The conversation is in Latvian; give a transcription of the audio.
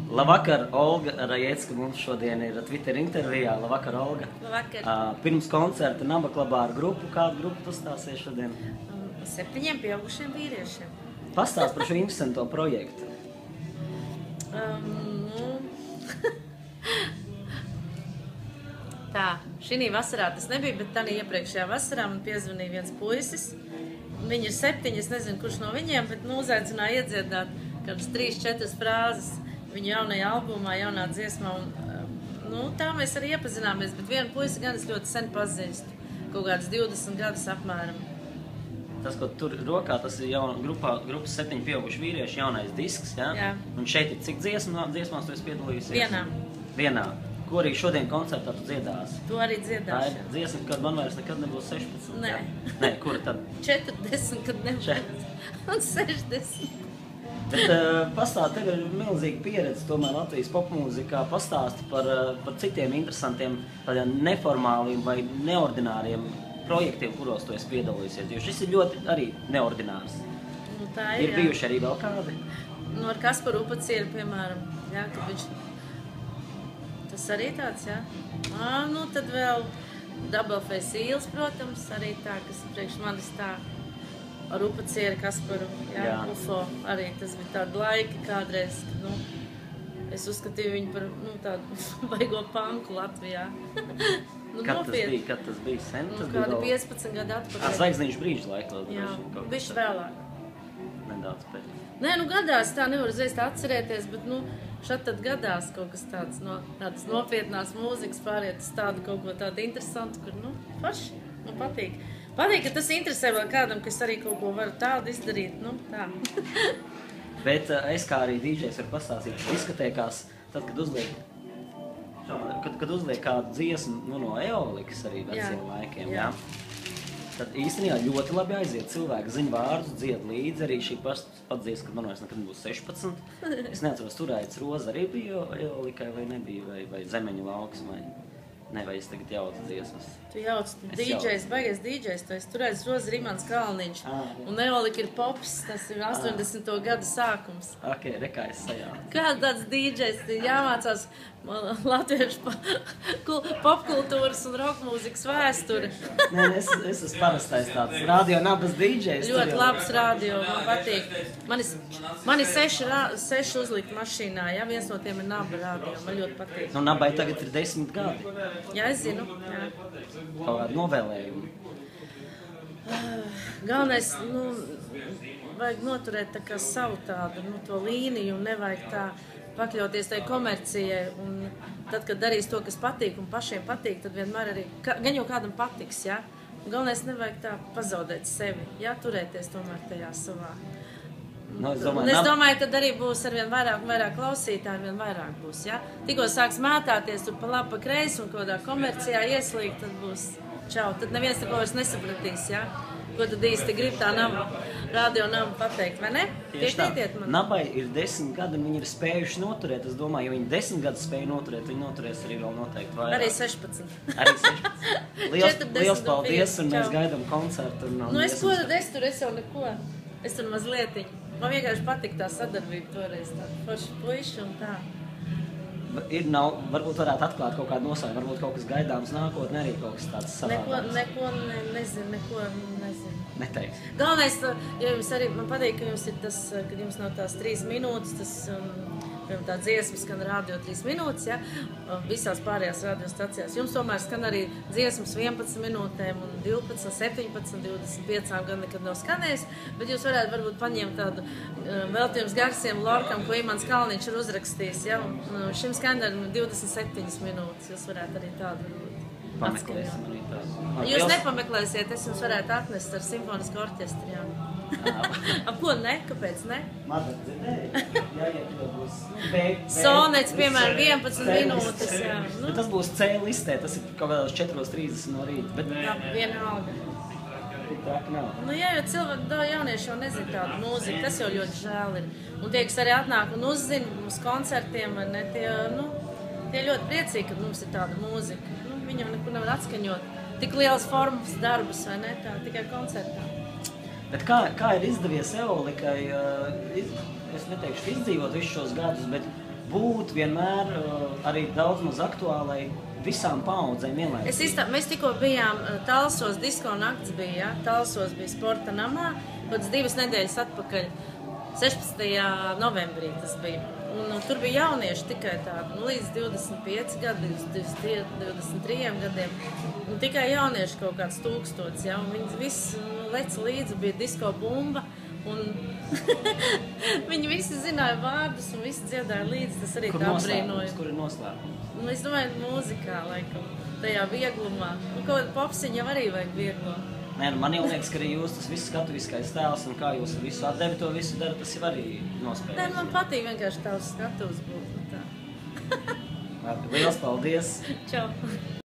Labvakar, Olga Rajecka mums šodien ir Twitter intervijā. Labvakar, Olga. Labvakar. Pirms koncerta Naba klubā ar grupu. Kādu grupu tu stāsies šodien? 7 pieaugušiem vīriešiem. Pastāst par šo interesanto projektu. Tā, šī vasarā tas nebija, bet tā iepriekšējā vasarā man piezvanīja viens puisis. Viņi ir 7, es nezinu, kurš no viņiem, bet uzaicināja iedziedāt kādas 3-4 frāzes viņa jaunajā albumā, jaunā dziesmā. Un, tā mēs arī iepazināmies, bet vienu puisi gan es ļoti sen pazīstu, kaut kāds 20 gadus apmēram. Tas, ko tur rokā, tas ir grupas 7 pieauguši vīrieši jaunais disks, ja? Jā. Un šeit ir cik dziesmās tu esi piedalījusies? Vienā. Ko arī šodien koncertā tu dziedāsi? To arī dziedāšu. Tā ir dziesma, kad man vairs nekad nebūs 16. Nē. Ja? Nē, kura tad? 40, kad nebūs. Un 60. Bet pastāst, tev ir milzīga pieredze tomēr Latvijas popmūzikā. Pastāsti par citiem interesantiem, tādiem neformāliem vai neordināriem projektiem, kuros tu esi piedalījusies. Jo šis ir ļoti arī neordinārs. Tā ir, ir bijuši arī vēl kādi? Ar Kasparu Upacieru, piemēram. Jā, kad viņš... Tas arī tāds, jā. Tad vēl Double Face Eels, protams, arī tā, kas priekš manis tā ar Upacieru, Kasparu, jā. UFO. Arī tas bija tādi laiki kādreiz, kad, es uzskatīju viņu par, tādu baigo panku Latvijā. Kad tas bija? Sen? Kādi 15 gadi atpakaļ. Zvaigznīšu brīža laika. Jā, bišķi vēlāk. Nedaudz pēc. Nē, gadās, tā nevar uzreiz tā atcerēties, bet, šad tad gadās kaut kas tāds no tādas nopietnās mūzikas pāriet uz tādu kaut ko tādu interesantu, kur, paši, patīk. Patīk, ka tas interesē vēl kādam, kas arī kaut ko var tādu izdarīt, tā. Bet es kā arī DJs varu pastāstīt, diskotēkās, tad, kad uzliek kādu dziesmu, no Eolikas arī veciem laikiem, jā. Tad īstenībā ļoti labi aiziet. Cilvēki zina vārdus, dzied līdzi. Arī šī patdzies, kad man vairs nekad nebūs 16. Es neatceros, Turaitis Roza arī bija Eolikai vai nebija, vai Zemeņu lauks, vai es tagad jaucu dziesmas. Tu jauc DJs, baigais DJs, tu esi Turaitis Roza, Rimans Kalniņš. Un Eolika ir pops, tas ir 80. gada sākums. Ok, rekā es sajaucu. Kāds tāds DJs jāmācās latviešu popkultūras un rokmūzikas vēsturi. Nē, es esmu parastais tāds radio Nabas DJs. Ļoti labs radio, man patīk. Man ir 6 uzlikt mašīnā, jā, viens no tiem ir Naba radio, man ļoti patīk. Nabai tagad ir 10 gadi. Jā, es zinu, jā. Kaut kādu novēlējumu. Galvenais, vajag noturēt tā kā savu tādu, to līniju un nevajag tā pakļauties tai komercijai, un tad, kad darīs to, kas patīk un pašiem patīk, tad vienmēr arī, gan jau kādam patiks, jā, un galvenais nevajag tā pazaudēt sevi, jā, turēties tomēr tajā savā. Es domāju, tad arī būs arvien vairāk un vairāk klausītāji, arvien vairāk būs, jā. Tikko sāks mētāties tur pa labi, pa kreisi un kādā komercijā ieslīgt, tad būs čau, tad neviens neko vairs nesapratīs, jā. Ko tad īsti grib tā radio Naba pateikt, vai ne? Piekrietiet man. Nabai ir 10 gadi un viņi ir spējuši noturēt. Es domāju, ja viņi 10 gadus spēja noturēt, viņi noturēs arī vēl noteikti vairāk. Arī 16. Arī 16. Liels paldies un mēs gaidām koncertu. Es tur jau neko. Es tur mazlietiņu. Man vienkārši patīk tā sadarbība toreiz, tā forši puiši un tā. Varbūt varētu atklāt kaut kādu nosaukumu, varbūt kaut kas gaidāms nākotnē, arī kaut kas tāds savādāks. Neko nezinu. Neteiks. Galvenais, ja jums arī, man patīk, ka jums ir tas, kad jums nav tās 3 minūtes, tas, tā dziesma skan radio 3 minūtes, ja, visās pārējās radiostacijās. Jums tomēr skan arī dziesmas 11 minūtēm un 12, 17, 25 gan nekad nav skanējis, bet jūs varētu varbūt paņemt tādu veltījums Garsiem Lorkam, ko Imants Kalniņš ir uzrakstījis, ja, un šim skan ar 27 minūtes, jūs varētu arī tādu pameklēsim arī tādu. Jūs nepameklēsiet, es jums varētu atnest ar simfonisku orķestri, jā. Ko ne? Kāpēc ne? Mazliet dzirdēji? Jā, to būs Sonets, piemēram, 11 minūtes, jā. Bet tas būs C listē, tas ir kaut kādās 4:30 no rīta. Jā, vienalga. Tā nav. Jā, jo cilvēki, jaunieši jau nezina tādu mūziku, tas jau ļoti žēl ir. Un tie, kas arī atnāk un uzzina uz koncertiem, ne, tie ļoti priecīgi, ka mums ir tāda mūzika. Viņi jau nekur nevar atskaņot tik lielas formas darbus, vai ne, tā tikai koncertā. Bet kā ir izdevies Eolikai, es neteikšu izdzīvot visus šos gadus, bet būt vienmēr arī daudz maz aktuālai visām paaudzēm vienlaicīgi. Mēs tikko bijām Talsos, disko nakts bija, ja? Talsos bija sporta namā, pēc 2 nedēļas atpakaļ, 16. novembrī tas bija. Un tur bija jaunieši tikai tādi, līdz 25 gadi, 23 gadiem. Un tikai jaunieši kaut kāds 1000, ja? Un viņi visi leca līdzi, bija disko bumba. Un viņi visi zināja vārdus un visi dziedāja līdzi, tas arī tā brīnoja. Kur ir noslēpums? Es domāju, mūzikā, laikam, tajā vieglumā. Un kaut kāda popsiņa arī vajag vieglo. Nē, man jau liekas, ka arī jūs tas viss skatuviskais tēls un kā jūs visu atdevi to visu dara, tas jau arī nospēlē. Nē, man patīk vienkārši tavs skatuvs būt. Liels paldies! Čau!